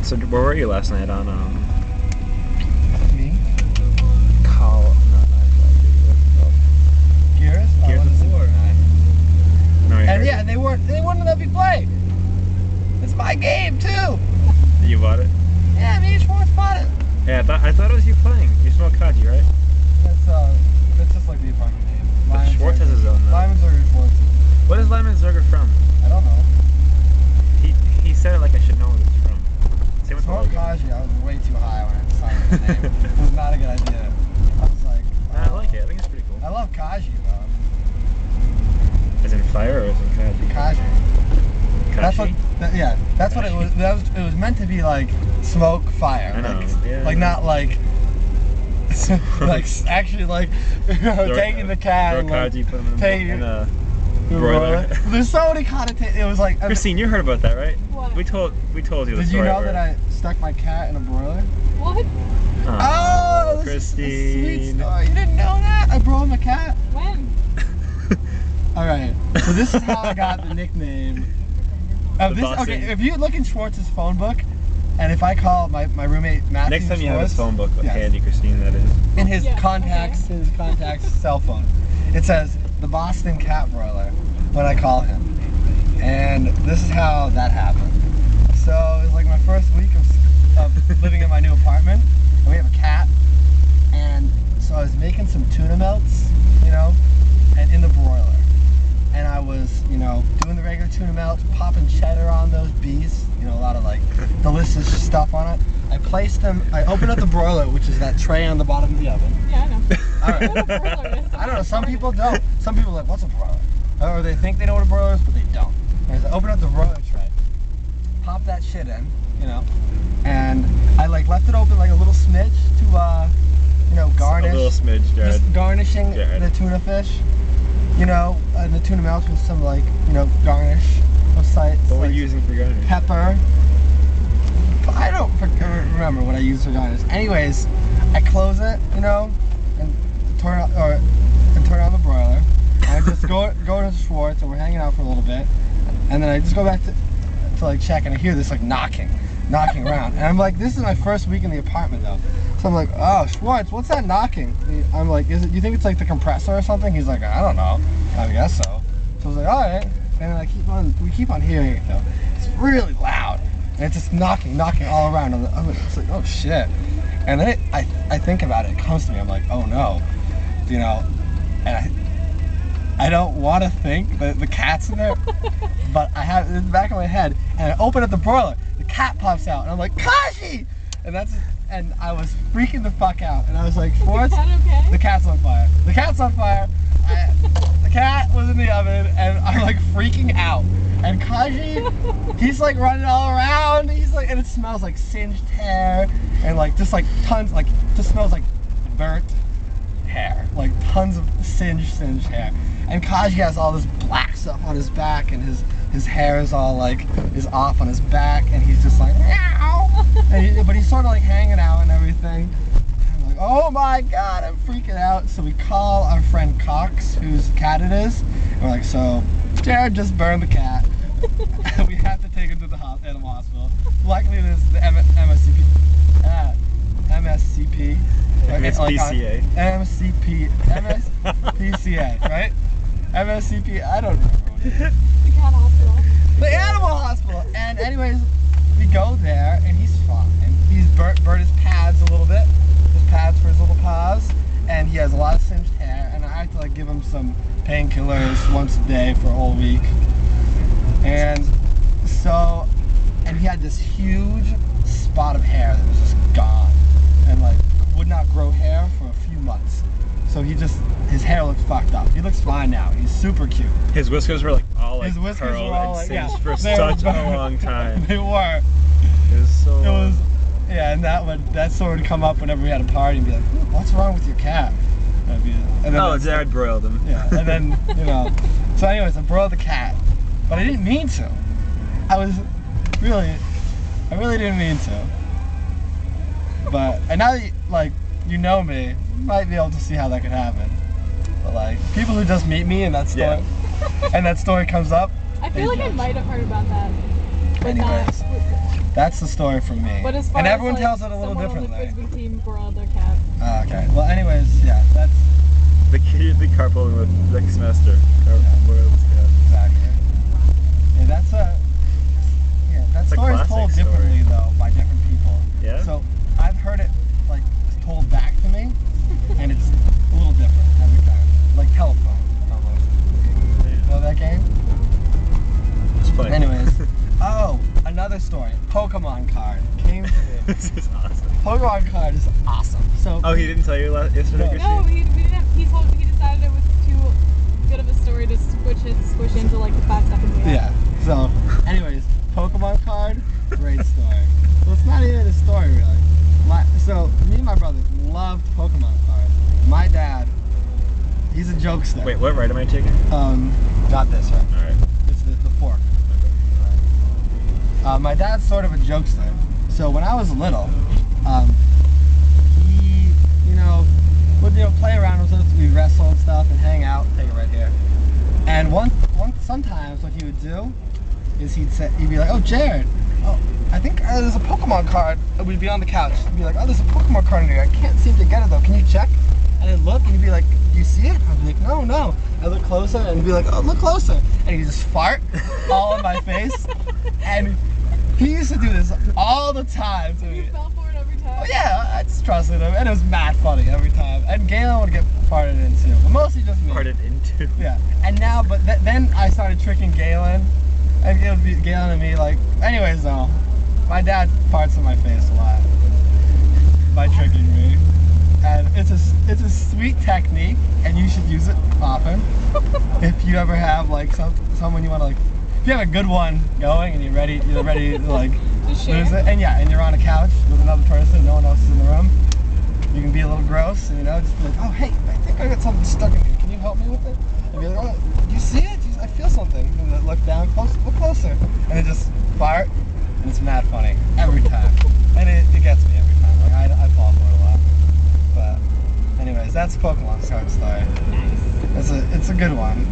So where were you last night on Me? Gears? Gears of War. No, And yeah, they wouldn't let me play. It's my game too. You bought it? Yeah, me and Schwartz bought it. Yeah, I thought it was you playing. You smell Kaji, right? That's just like the apartment name. But Schwartz has his own though. Lyman-Zerger Schwartz. What is Lyman-Zerger from? I don't know. He said it like I should know what it's from. Same with the Small logo. Kaji, I was way too high when I decided the name. It was not a good idea. I was like, I like it. I think it's pretty cool. I love Kaji though. Is it fire or is it Kaji? Kaji. That's what. Yeah, that's what it was. It was meant to be like smoke, fire. I know. Like, Yeah. like not like. Like actually like taking the cat and like, Kaji, put him in a broiler. There's so many connotations. It was like Christine, you heard about that, right? What? We told you the story. Did you know where- that I stuck my cat in a broiler? What? Oh, this is a sweet story. You didn't know that? I broiled my cat. When? All right. So this is how I got the nickname. Okay, if you look in Schwartz's phone book, and if I call my roommate Matthew Next time you have Schwartz, his phone book yes, handy, Christine, that is. in his Yeah, contacts, okay. his contacts cell phone, it says the Boston cat broiler when I call him, and this is how that happened. So it was like my first week of living in my new apartment, and we have a cat, and so I was making some tuna melts, you know, and in the broiler. And I was, you know, doing the regular tuna melts, popping cheddar on those beasts, you know, a lot of like delicious stuff on it. I placed them, I opened up the broiler, which is that tray on the bottom of the oven. Yeah, I know. All right. What a broiler is. I don't know, some people don't. Some people are like, what's a broiler? Or they think they know what a broiler is, but they don't. And so I opened up the broiler tray, pop that shit in, you know, and I like left it open like a little smidge to, you know, garnish. A little smidge, Jared. Just garnishing Jared. the tuna fish. You know, and the tuna melts with some like, you know, garnish of sites. What were like you using for garnish? pepper. I don't remember what I used for garnish. Anyways, I close it, you know, and turn on the broiler. And I just go to Schwartz, and we're hanging out for a little bit, and then I just go back to like check, and I hear this like knocking around, and I'm like, this is my first week in the apartment though. So I'm like, oh, Schwartz, what's that knocking? I'm like, you think it's like the compressor or something? He's like, I don't know. I guess so. So I was like, all right. And then we keep on hearing it though. It's really loud. And it's just knocking all around. It's like, oh shit. And then I think about it. It comes to me. I'm like, oh no. You know, and I don't want to think that the cat's in there, but I have it in the back of my head. And I open up the broiler. The cat pops out. And I'm like, Kaji! And I was freaking the fuck out. And I was like, Schwartz, Is that okay? the cat's on fire. The cat's on fire. The cat was in the oven, and I'm like freaking out. And Kaji, he's like running all around. He's like, and it smells like singed hair, and like just like tons, like just smells like burnt hair, like tons of singed hair. And Kaji has all this black stuff on his back, and his hair is all like is off on his back, and he's just like meow. But he's sort of like hanging out and everything. And I'm like, oh my god, I'm freaking out. So we call our friend Cox, whose cat it is, and we're like, so Jared just burned the cat. We have to take him to the animal hospital. Luckily, there's the MSCP. MSPCA. MSPCA, right? MSCP, I don't know. The cat hospital. The animal hospital. And anyways, we go there, and he's fine. He's burnt his pads a little bit. His pads for his little paws. And he has a lot of singed hair. And I have to like give him some painkillers once a day for a whole week. And so, and he had this huge spot of hair that was just gone. And like, would not grow hair for a few months. So his hair looks fucked up. He looks fine now. He's super cute. His whiskers were like all like His whiskers curled were all and like, singed for they such were- a long time. They were. It was so It long. was, yeah, and that sort would come up whenever we had a party and be like, what's wrong with your cat? And then Oh, Jared broiled him. Yeah, and then, you know. So anyways, I broiled the cat. But I didn't mean to. I really didn't mean to. But, and now that, like, you know me, you might be able to see how that could happen. But like, people who just meet me in that story, Yeah. and that story comes up, I feel like I judge. might have heard about that. But Anyways. That's the story from me. But as far and everyone as, tells it a little someone on the differently. Frisbee team, Broiled Cat. Okay. Well, anyways, yeah, that's The kid, the carpooling with next semester. Broiled Cat. exactly. Yeah, that's a. Yeah, that It's a story's classic told story. differently though by different people. Yeah? So I've heard it like told back to me, and it's a little different every time, like telephone almost. You know that game? Just play. Anyways, oh, another story. Pokemon card came to me. This is awesome. Pokemon card is awesome. So Oh, he didn't tell you yesterday? No. No, we didn't. He decided it was too good of a story to squish into like the 5 seconds we had. yeah. So, anyways, Pokemon card, great story. Well, it's not even a story really. So me and my brother loved Pokemon cards. My dad, he's a jokester. Wait, what right am I taking? Not this right. Alright. It's the fork. My dad's sort of a jokester. So when I was little, he, would play around with us. We'd wrestle and stuff and hang out. Take it right here. And sometimes what he would do is he'd be like, "Oh, Jared, I think there's a Pokemon card." We'd be on the couch. He'd be like, "Oh, there's a Pokemon card in here. I can't seem to get it though. Can you check?" And I'd look and he'd be like, "Do you see it?" I'd be like, "No." I look closer and he'd be like, "Oh, look closer." And he'd just fart all in my face. And he used to do this all the time to You me. fell for it every time. Oh yeah, I just trusted him, and it was mad funny every time. And Galen would get farted into, but mostly just me. Farted into. Yeah, and now, but then I started tricking Galen, and it would be Galen and me like. Anyways, though, my dad farts in my face a lot by tricking me, and it's a sweet technique, and you should use it often. If you ever have like someone you want to like. If you have a good one going and you're ready to like Just lose share. it, and yeah, and you're on a couch with another person, no one else is in the room, you can be a little gross, and just be like, "Oh hey, I think I got something stuck in here. Can you help me with it?" And be like, "Oh, do you see it? I feel something." And then look down, look closer, and then just fart, and it's mad funny every time, and it gets me every time. Like I fall for it a lot. But anyways, that's Pokemon card story. Nice. It's a good one.